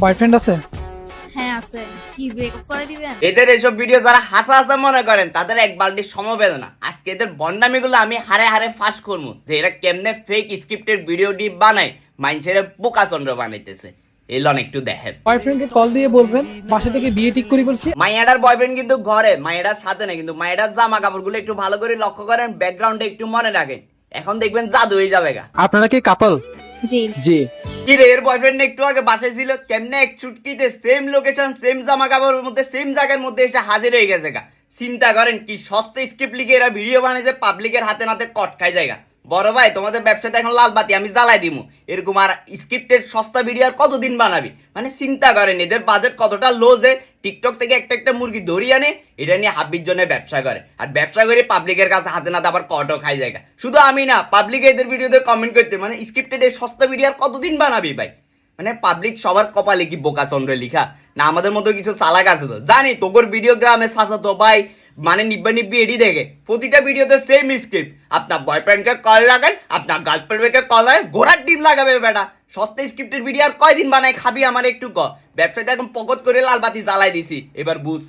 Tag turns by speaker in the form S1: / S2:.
S1: Boyfriend আছে?
S2: হ্যাঁ আছে। কি ব্রেকআপ করে দিবেন?
S3: এদের এসব ভিডিও যারা হাসা হাসা মনে করেন তাদের এক বালতি সমবেদনা। আজকে এদের বন্ডামিগুলো আমি হারে হারে ফাঁস করবো যে এরা কেমনে ফেক স্ক্রিপ্টেড ভিডিও ডিপ বানায় মানুষের বোকাচন্দ্র বানাইতেছে। এলন একটু দেখেন।
S1: বয়ফ্রেন্ডকে কল দিয়ে বলবেন বাসা থেকে বিয়ে ঠিক করে বলছি।
S3: মাইয়াডার বয়ফ্রেন্ড কিন্তু ঘরে, মাইয়াডার সাথে না, কিন্তু মাইয়াডার জামা কাপড়গুলো একটু ভালো করে লক্ষ্য করেন, ব্যাকগ্রাউন্ডে একটু মনে রাখেন, এখন দেখবেন জাদু হয়ে যাবে গা।
S1: আপনারা কি কাপল?
S2: জি।
S1: জি।
S3: কি রে, এর বয়ফ্রেন্ড একটু আগে বাসায় ছিল, কেমনে এক চুটকিতে সেম লোকেশন সেম জামা কাপড়ের মধ্যে সেম জায়গার মধ্যে এসে হাজির হয়ে গেছে গা। চিন্তা করেন কি সস্তা স্ক্রিপ্ট লিখে এরা ভিডিও বানিয়েছে, পাবলিকের হাতে নাতে কট খাই জায়গা। বড় ভাই তোমাদের ব্যবসাতে এখন লাল বাতি আমি জ্বালাই দিমু। এরকম আর স্ক্রিপ্টেড সস্তা ভিডিও আর কতদিন বানাবি? মানে চিন্তা করেন এদের বাজেট কতটা লো যে টিকটক থেকে একটা একটা মুরগি ধরিয়ে আনে, এটা নিয়ে হাবির জন্য ব্যবসা করে, আর ব্যবসা করে পাবলিকের কাছে হাতে নাতে আবার কটও খাই জায়গা। শুধু আমি না, পাবলিক এদের ভিডিওতে কমেন্ট করতে, মানে স্ক্রিপ্টেড এই সস্তা ভিডিও আর কতদিন বানাবি ভাই? মানে পাবলিক সবার কপালে কি বোকা চন্দ্র লিখা না? আমাদের মতো কিছু চালাক আছে তো জানি, তোর ভিডিও গ্রামে তো ভাই মানে নিব্বা নিব্বি এডি দেখে প্রতিটা ভিডিওতে সেম স্ক্রিপ্ট। আপনার বয়ফ্রেন্ডকে কল লাগান, আপনার গার্লফ্রেন্ডকে কল হয়, ঘোড়ার ডিম লাগাবে বেটা। সস্তা স্ক্রিপ্টের ভিডিও আর কয়দিন বানায় খাবি আমার একটু ক। ব্যবসাতে এখন পকট করে লাল বাতি জ্বালাই দিছি, এবার বুঝ।